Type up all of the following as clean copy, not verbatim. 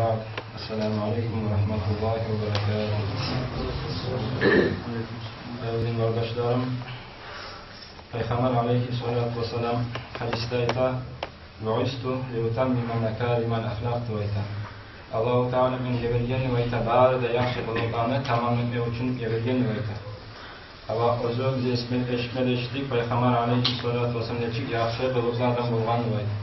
ba'd. Esselamu aleyküm ve rahmetullahi ve berekatuhu. Değerli kardeşlerim, Peygamber aleyhissalatu vesselam hadiste ayta "Bu'istu liutammima mekârimel ahlâk" deyta. Allah-u Teala men gebergen deyta barida yaxshi qilganlarni tamom etmek uchun gebergen deyta. Ama o'zi biz eshitdik Peygamber aleyhissalatu vesselam nechik yaxshi qilganlardan bo'lgan deyta.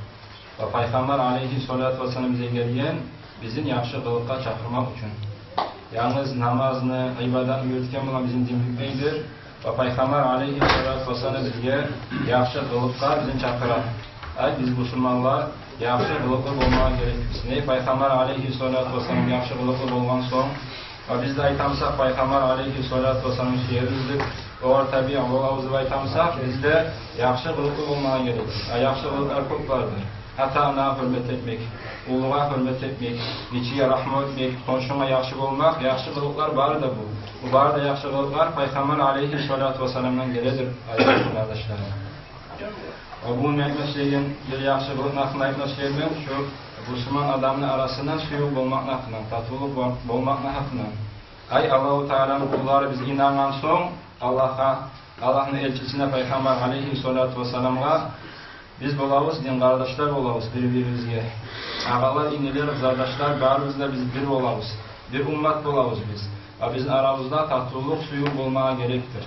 Va Peygamber aleyhissalatu vesselam bize gelgen bizim yaxshi qilibqa chaqirmoq uchun. Yalnız namazını, ibadatni yürütken bulan bizim dinimizdir. Ve Peygamber aleyhissalatu vesselam bizge yaxshi qilibqa bizim chaqiradi. Biz Müslümanlar yaxshi qilibqa bo'lmoq kerakmiz. Peygamber aleyhissalatu vesselam yaxshi qilibqa bo'lgan so'ng ve biz de aytamsak Peygamber aleyhissalatu vesselam şiirimizdir. Oğar tabi Allah'ı aytamsak biz de yaxshi qilibqa bo'lmoq kerak. Yaxshi qilibqalar ko'p vardır. Ata-ana hürmet etmek, uluğa hürmet etmek, içiye rahmet etmek, konuşuma yaxshi olmak, yaxshi qılıqlar bari da bu. Bu bari da yaxshi qılıqlar Peygamber aleyhissalatu vesselam'dan geledir aziz kardeşlerim. Bunun etmesleyin, bir yaxshi qılık hakkında etmesleyin, şu Müslüman adamın arasından suyuq olmak hakkında, tatılık olmak hakkında. Allah-u Teala'nın kulları biz inanan son, Allah'ın elçisine Peygamber aleyhissalatu vesselam'a biz bolavuz, din kardeşler bolavuz birbirimizge. Ağalar, iniler, kardeşler, barımızda biz bir bolavuz. Bir ummat bolavuz biz. Ve bizim aramızda tatlılık suyu olmaya gerektir.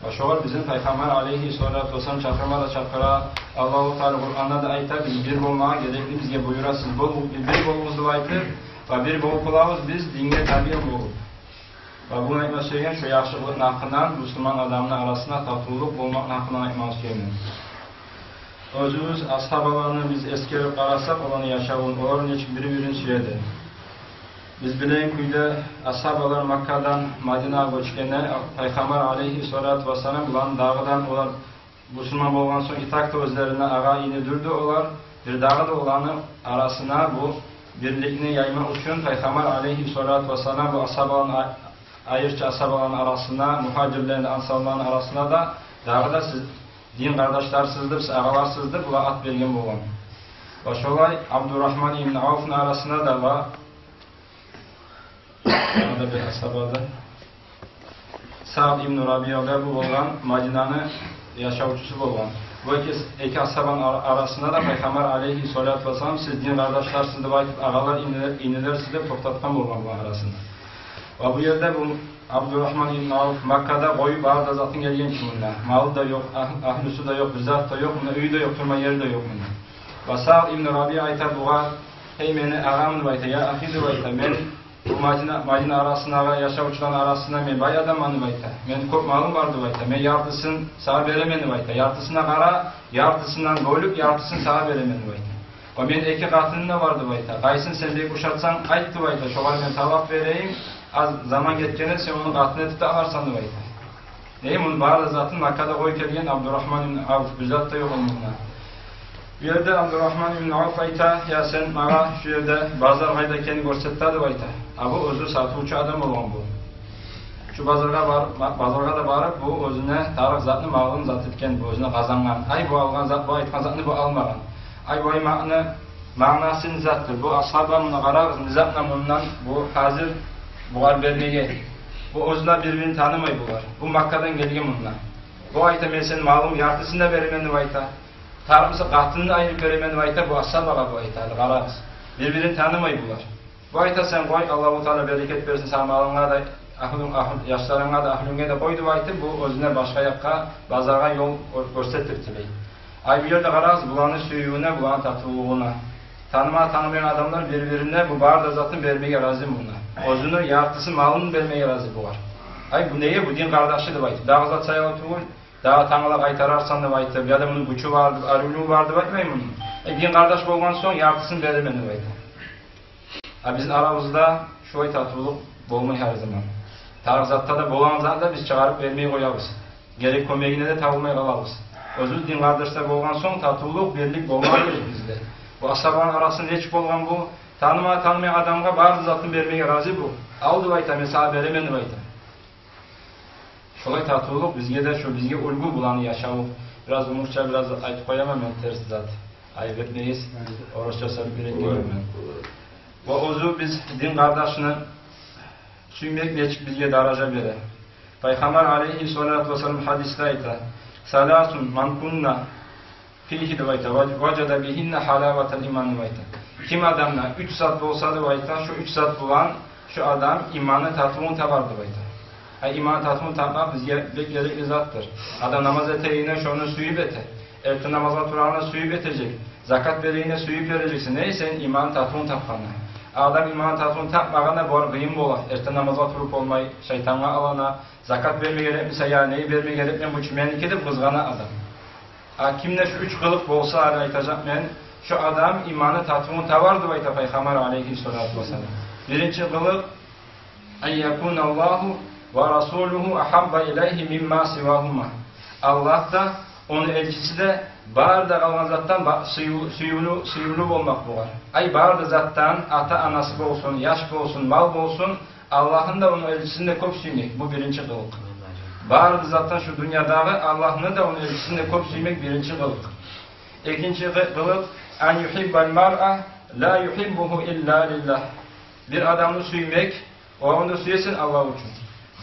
Ve şoğal bizim Peygamber aleyhissalatu vesselam çakırmada çakıra Allah-u Teala Kur'an'da da ayta biz bir olmaya gerekli bizge buyurasız. Bir bolumuzu aytır ve bir bol bolavuz biz dinge tabi boluz. Ve bunu aytma söyleyen şu yaxşılık hakkından Müslüman adamın arasında tatlılık olmak hakkından aytma söyleyen. Özümüz ashabalarını biz eskerip qarasak olanı yaşavun, onların için biri-birini süredi. Biz bilen kuyda ashabalar Makka'dan Madina'ya göçkene Peygamber aleyhissalatu vesselam ulan dağıdan olar Müslüman bolgan soň itakta özlerine ağa ini durdu olar. Bir dağda olanı arasına bu birlikni yayma üçün Peygamber aleyhissalatu vesselam bu ashabaların ayırçı ashabaların arasına, muhacirlerin, ansarların arasına da dağda siz din kardeşlersizdir, ağalarsizdir, bula at bergen bolgan. Ve şolay Abdurrahman ibn Avf'ın arasında da var. Orada bir ashabada. Sa'd ibn Rabi'a'da bu bolgan, Madina'nın yaşavçısı bolgan. Bu iki ashabanın arasında da Peygamber aleyhissalatu vesselam siz din kardeşlersizdir, ağalar inilersizdir, toktatkan bolgan bu arasında. Ve bu yerde bu Abdurrahman ibn Avf Makka'da koyu bağda zatın gelgen kiminle. Malı da yok, ahlüsü da yok, bir zat da yok, üyü de yok, durma yeri de yok. Ve Sa'd ibn Rabi'a ayta buğa, hey meni ağamın bayta, ya ahidu bayta, men bu Madina arasına, yaşavçıların arasına men bay adamını bayta, men kop malım vardı bayta, men yartısın sağa veremeni bayta, yartısına kara, yartısından golük, yartısını sağa veremeni bayta. O men iki katınına vardı bayta, kaysın sen de kuşatsan ayttı bayta, şoğal men tavaf vereyim, az zaman geçkene sen onun katını tuta alarsan da bayta. Neyim onun bağlı zatın Makka'da koy kelgen Abdurrahman ibn Avf, güzat da yok onunla. Bir yerde Abdurrahman ibn Avf ayta, ya sen bana şu yerde bazar kayda kendi görsettadi bayta. Abu özü satıvçı adam olan bu. Şu bazarga da barıp bu özüne tarık zatını mağlın zat etken bu özüne kazangan. Ay bu algan zat, bu aytkan zatını bu almagan. Ay bu ay mağnası nizattır. Bu ashabamını karar nizatla bundan bu hazır bular vermeye. Bu özler birbirini tanımay bular. Bu Makka'dan gelgen bunlar. Bu ayta men senin malum yartısını da veremeni bayta. Tarımsa katını ayırıp veremeni bayta bu ashabaga bu ayta. Qarağız. Birbirini tanımay bular. Bu ayta sen koy Allah-u Teala bereket versin sana malına da yaşlarına da ahlüne de koydu bayta bu özüne başka yakka bazarga yol göstertirtiley. Ay bir yerde qarağız bulanı suyuğuna bulanı tatlıluğuna. Tanımayan adamlar birbirine bu barda zatın vermeye razı bunlar. Özünü yartısı malını vermeye razı bu var. Ay bu neye? Bu din kardeşidir baytı. Dağı zat sayılı tuğul, dağı tanıla kaytararsan da baytı. Ya da bunun gücü vardı, aruluğu vardı baytmayın bunu. Din kardeş bolgan son yartısını vermeni baytı. Bizim aramızda şu ay tatlılık bolmay her zaman. Dağı zatta da bolan zatta biz çağırıp vermeye koyarız. Gerek kömeğine de tavılmaya kalarız. Özür din kardeşler bolgan son tatlılık, birlik bolmaya gelir bizde. Bu ashabanın arasında neçik bolgan bu? Tanımayan adamga bazı zatını vermeye razı bu. Aldı bayta, mesela veremeni bayta. Şolay tatlılık bizge de şu bizge ulgu bulanı yaşavuk. Biraz umurça biraz aytıp koyamam ben tersi zat. Ayıp etmeyiz. Orosça sarı bilek görüm ben. Bu ozu biz din kardeşini suymek neçik bizge daraja bere. Peygamber aleyhissalatu vesselam hadiste ayta. Salasun man kunna fihi devayta vacada bihinne halavatel iman devayta. Kim adamla 3 saat olsa devayta şu 3 saat bulan şu adam imanı tatmını tabar devayta. İman tatmını tapmak bizge gerekli zattır. Adam namaz eteğine şunu suyup ete. Ertesi namaza turağına suyup etecek. Zakat vereyine suyup vereceksin. Neyse iman tatmını tapkanla. Adam iman tatmını tapmağına bu kıyım bolar. Ertesi namaza turup olmayı şeytanla alana, zakat verme gerekmişse ya neyi verme gerekmeyen bu çimenlik edip kızgana adam. Kimde şu 3 kılık bolsa aytacak men, şu adam imanı tatmını tavardı bayta Peygamber aleyhissalatu vesselam. Birinci kılık en yekunallahu ve rasuluhu ahabba ileyhi mimma sivahuma. Allah da onun elçisi de bağırda kalan zattan suyulu olmak bu var. Bağırda zattan ata anası olsun, yaş olsun, mal olsun Allah'ın da onun elçisinde kop suymak. Bu birinci kılık. Bağırda zattan şu dünyada Allah'ın da onun elçisinde kop suymak birinci kılık. İkinci kılık en yuhibbel mar'a la yuhibbuhu illa lillah. Bir adamı suymak, o onu suyesin Allah için.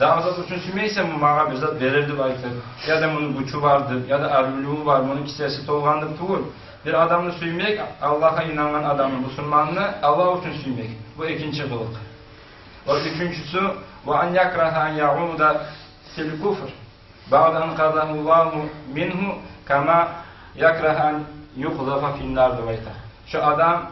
Daha zat için süymeyse bu mağa bir zat verirdi baytır. Ya da bunun gücü vardır, ya da arvuluğu var, bunun kisesi tolgandır tuğul. Bir adamını suymak, Allah'a inanan adamın Müslümanını Allah için suymak. Bu ikinci kılık. O üçüncüsü, وَاَنْ يَكْرَهَ اَنْ يَعُودَ فِي الْكُفْرِ بَعْدَ اَنْ قَدَهُ اللّٰهُ مِنْهُ كَمَا يَكْرَهَ اَنْ يُقْذَفَ فِي النَّارِ baytır. Şu adam,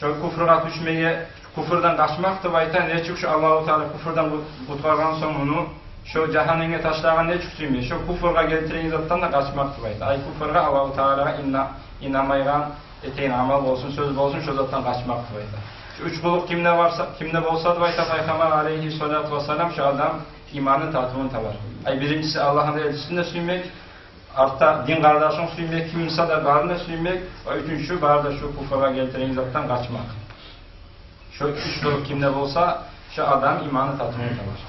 şu kufra düşmeye, kufurdan kaçmaktı bayta ne çık şu Allah-u Teala kufurdan kurtargan son onu şu cehenneme taşlayan ne çıksın şu kufurga getiren zattan da kaçmaktı bayta. Kufurga Allah-u Teala'ya inanmayan eteğin amal olsun söz olsun şu zattan kaçmaktı bayta. Şu 3 kuluk kimde olsa bayta Peygamber aleyhissalatu vesselam şu adam imanın tatmını tavar. Birincisi Allah'ın elçisinde suymak, artta din kardeşini suymak, kimse de bağrına suymak, üçüncüsü bağırda şu kufurga getiren zattan kaçmak. Şu 3 durum kimde olsa şu adam imanı tatmini tavar.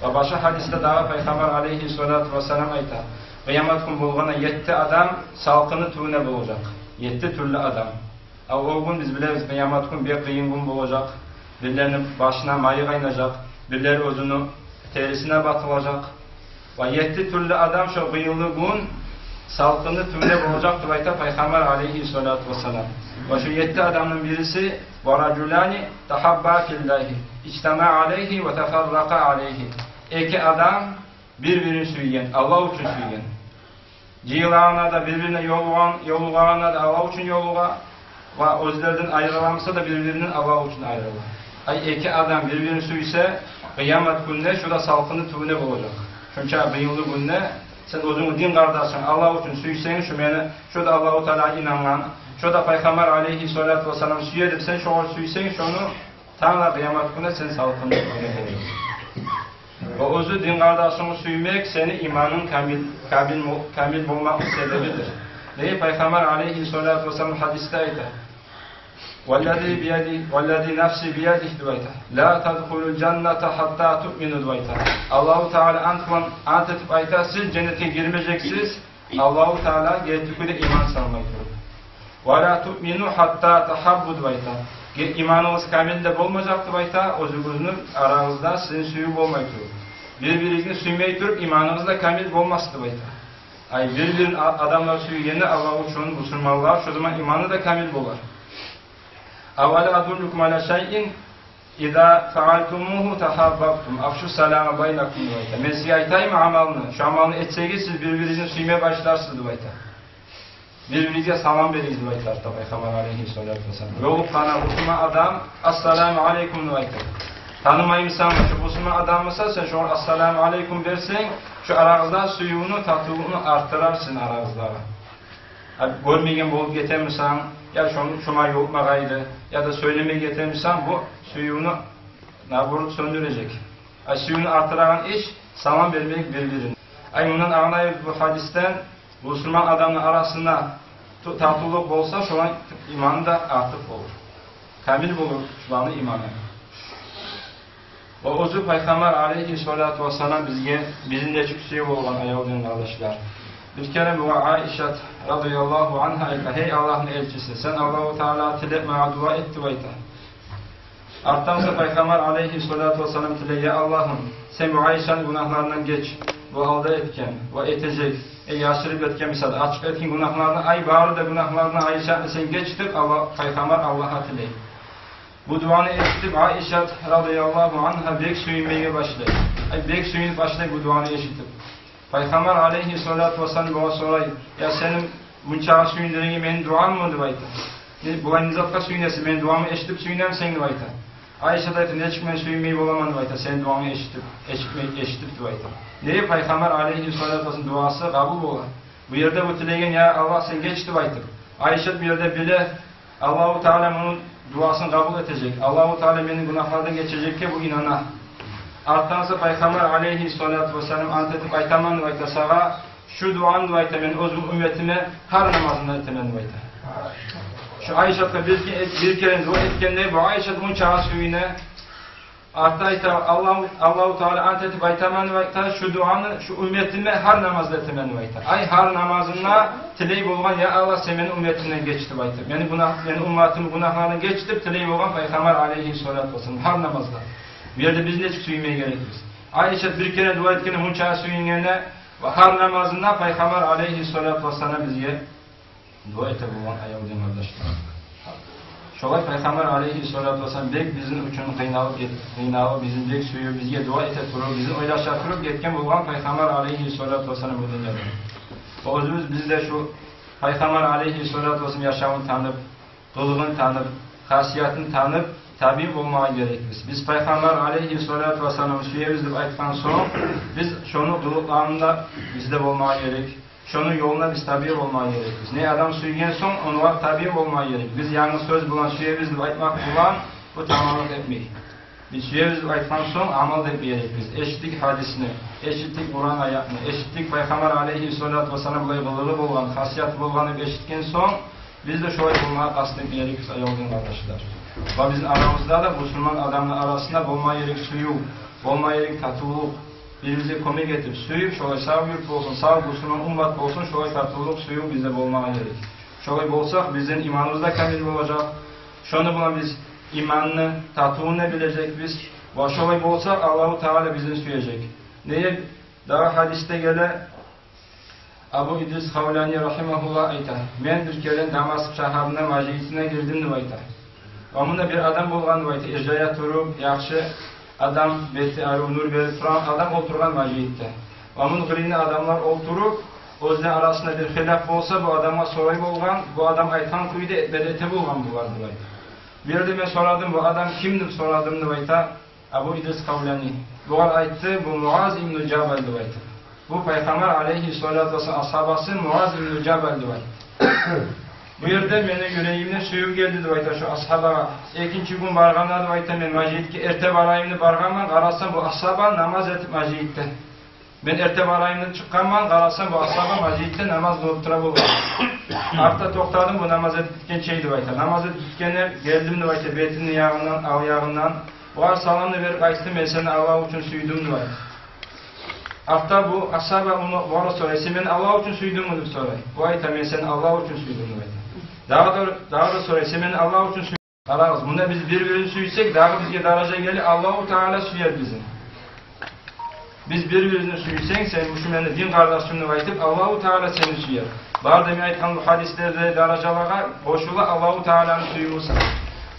Ve başka hadiste daha Peygamber aleyhissalatu vesselam ayta. Kıyamet gün bulgana 7 adam salkını tuğune bulacak. 7 türlü adam. O gün biz biliriz kıyamet gün bir kıyın gün bulacak. Birilerinin başına mayı kaynayacak. Birileri özünü terisine batılacak. Ve 7 türlü adam şu kıyılı gün salkını tuğune bulacak. Duvayta Peygamber aleyhissalatu vesselam. Ve şu 7 adamın birisi وَرَجُلَانِ تَحَبَّا فِي اللّٰهِ اِجْتَمَا عَلَيْهِ وَتَفَرَّقَ عَلَيْهِ. 2 adam birbirini süygen, Allah için süygen. Cihilağına da birbirine yolugağına da Allah için yoluğa ve özlerden ayrılamasa da birbirinin Allah için ayrılar. 2 adam birbirini süyse kıyamet günde şurada salkını tüvüne bulacak. Çünkü bıyılı günde sen özünü din kardeşin Allah için süysen şurada Allah-u Teala inanan şurada Peygamber aleyhissalatu vesselam süyedip sen şunu süysen şunu Tanrı kıyamet günde sen salkını tüvüne bulacaksın. O özü din kardeşini suymak seni imanın kamil bulmak sebebidir. Neyi Peygamber aleyhissalatu vesselam hadiste ayta. وَالَّذ۪ي نَفْسِ بِيَدِهِ دُوَيْتَ لَا تَدْخُلُ الْجَنَّةَ حَتَّى تُؤْمِنُ دُوَيْتَ. Allah-u Teala antetip ayta siz cennete girmeyeceksiniz. Allah-u Teala gerçekten iman sanmaydır. وَلَا تُؤْمِنُ حَتَّى تَحَبُّ دُوَيْتَ. İmanınız kamilde bulmayacaktı bayta, o zübürünün aranızda sizin suyu bulmaydı. Birbirini suymayı durup imanınız da kamil bulmazdı bayta. Birbirinin adamlar suyu yeni Allah için Müslümanlar şu zaman imanı da kamil bular. اَوَلَا اَدُلُّكُمْ عَلَى شَيْءٍ اِذَا فَعَلْتُمُوهُ تَحَبَّبْتُمْ اَفْشُ سَلَامَ بَيْنَكُمْ دُوَيْتَ. Men size aytayım amalını. Şu amalını etseniz siz birbirinizin suymaya başlarsınız duvayta. Birbirinize salam veriniz duvayta. Peygamber aleyhissalatu vesselam. Yolup bana Müslüman adam Assalamu aleykum duvayta. Tanımayım sen şu Müslüman adamısa sen şu Assalamu aleykum dersen şu aranızda suyunu tatılını arttırarsın aranızda. Görmeyen bulup getirmişsen ya şuna yokmagaydı ya da söylemeye getirmişsen bu suyunu vurup söndürecek. Suyunu artıran iş salam vermek birbirine. Bunun anlayıp bu hadisten Müslüman adamın arasında tatıllık olsa şu an imanı da artık olur. Kamil bulur şu anı imanı. O özü Peygamber aleyhissalatu vesselam bizimle çıkışıyor olan ayağının kardeşler. Bir kere bu Aişe radıyallahu anha hey Allah'ın elçisi sen Allah-u Teala tiletmeye dua etti veyta. Arttansa Peygamber aleyhissalatu vesselam tile ya Allah'ım sen bu Ayşe'nin günahlarından geç. Bu halda etken, bu etecek, yaşırıp etken misal, açık etken günahlarını, ay bağırı da günahlarını Ayşe'ni sen geçtir, Peygamber Allah'a tile. Bu duanı eşitip Ayşe radıyallahu anh'a bek suyunmeye başladı. Bek suyunup başladı bu duanı eşitip. Peygamber aleyhissalatu vesselam bana sorayım, ya senin bunçağı suyunduğunu benim duam mı deydi? Bu aynı zatka suyunesi, benim duamı eşitip suyunem sen deydi. Ayşe deydi, ne çıkmen suyunmayı bulamam deydi, sen duamı eşitip deydi. Neye Peygamber aleyhissalatu vesselam duası kabul olur? Bu yerde bu dileğin ya Allah sen geç deydi. Ayşe bir yerde bile Allah-u Teala onun duasını kabul edecek. Allah-u Teala benim günahlardan geçecek ki bu inana. Arttansa Peygamber aleyhissalatu vesselam antetip aytaman deydi sağa şu duan deydi men özüm ümmetime her namazında etmen deydi. Şu Ayşe'de bir kere dua etkende bu Ayşe'nin çağı suyuna arttayta Allah-u Teala antetip aytaman deydi şu duanı şu ümmetime her namazda etmen deydi. Ay her namazında tiley bolgan ya Allah sen benim ümmetimden geçti deydi. Benim ümmetimin günahlarını geçtip tiley bolgan Peygamber aleyhissalatu vesselam her namazda. Bir yerde biz ne çık suyunmaya gerekiriz. Ayşe bir kere dua etkeni hunçağı suyunmaya ve her namazında Peygamber aleyhissalatu vesselam bizge dua ete bulgan ayavdın kardeşler. Şolay Peygamber aleyhissalatu vesselam bek bizim için kıynağı bizim bek suyu bizge dua ete turur, bizim oylaşa turup getken bulgan Peygamber aleyhissalatu vesselam bu dünyada. O özümüz bizde şu Peygamber aleyhissalatu vesselam yaşamını tanıp, kılığını tanıp, hasiyatını tanıp, tabi olmaya gerekiriz. Biz Peygamber aleyhissalatu vesselam'ı suyevizdir aytkan son, biz şonu kılıklarında bizde olmaya gerek. Şonun yoluna biz tabi olmaya gerekiriz. Ne adam suygen son, ona tabi olmaya gerek. Biz yalnız söz bulan suyevizdir aytmak bulan, bu tamamlık etmeyi. Biz suyevizdir aytkan son, amal etmeyeliyiz. Eşitlik hadisini, eşitlik Kur'an ayatını, eşitlik Peygamber aleyhissalatu vesselam kılığı bolgan, hasiyatı bolganı eşitken son, biz de şöyle bulmaya kastedileriz ayolgun kardeşler. Ve bizim aramızda da Müslüman adamla arasında bolma yerik suyu, bolma yerik tatılılık, birbirimize komik etip suyu, şöyle sağ yurt olsun, sağ Müslüman ummat olsun, şöyle tatılılık suyu bize bolma yerik. Şöyle bolsak bizim imanımızda kamil olacak. Şunu buna biz imanını, tatılını bilecek biz. Ve şöyle bolsak Allah-u Teala bizi suyacak. Neye? Daha hadiste gele Abu İdris Havlani rahimahullah ayta. Men bir kere Damask şaharına majlisine girdim deydi. Onunla bir adam bolgan deydi. Irjaya turup, yaxşı adam beti nur verip turan adam oturgan majlisde. Onun gırine adamlar oturup, özle arasında bir hilaf olsa bu adama soray bolgan, bu adam aytan kuyda etmedete bolgan bular deydi. Bir yerde ben soradım, bu adam kimdir soradım deydi. Abu İdris Havlani. Bu aytı, bu Muaz İbn-i Cabal deydi. Bu Peygamber aleyhissalatu vesselam ashabası Muaz ibn Cabal deydi. Bu yerde benim yüreğimde suyu geldi deydi şu ashaba. İkinci gün barğanlar deydi men majidki erte barayımda barğanman qarasam bu ashaba namaz etip majidde. Ben erte barayımda çıqqanman qarasam bu ashaba majidde namaz kılıp tura bolgan. Artta toxtadım bu namaz etip bitken şey deydi. Namaz etip bitkenler geldim deydi betinin yağından, al yağından. Bu salamını verip aytdım men seni Allah için suydum deydi. Hatta bu ashaba onu bana soruyor. Sen Allah için suydun mu diye soruyor. Bu ayta ben seni Allah için suydum deydi. Daha da soruyor. Sen Allah için suydun. Allah'ız. Bunda biz birbirini suysek daha bizge daraja gelir. Allah-u Teala suyar bizi. Biz birbirini suysak sen bu şümende din kardeşimle aytıp Allah-u Teala seni suyar. Var demeyi aytkan bu hadislerde darajalara koşula Allah-u Teala'nın suyu olsa.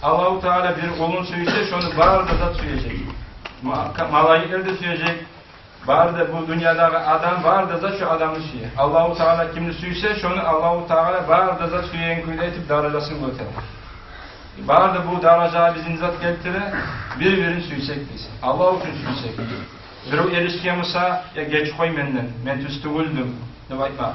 Allah-u Teala bir kulun suysa şunu var da suyacak. Malaikler de suyacak. Var da bu dünyadaki adam var da şu adamı suyu. Allah-u Teala kimini suysa şunu Allah-u Teala var da suyu kuyda etip daracasını götürür. Var da bu daracağı bizim zat getirir, birbirini suysak biz. Allah için suysak. Bir o erişkiyamısa ya geç koy menden, men tüstügüldüm, ne aytmak.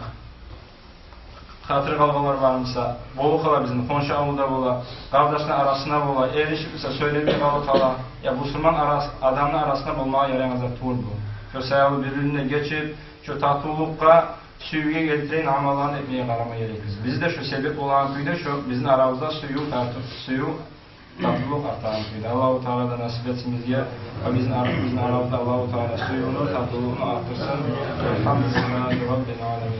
Hatır kalgalar varmısa, bolu kala bizim, konşu avluda bola, kardeşler arasına bola, erişip ise söylemeye kalı kala, ya Müslüman adamla arasında bulmaya yaramazda tuğul bu. Şu sayılı birbirine geçip, şu tatlılıkla suyuya geldiğin amallarını etmeye karama gerekiriz. Biz de şu sebep olan kuyda şu bizim aramızda suyu tatlılık artan kuyda. Allah-u Teala da nasip etsin bizge ve bizim aramızda Allah-u Teala suyunu tatlılığını artırsın. Elhamdülillahi Rabbil Alemin.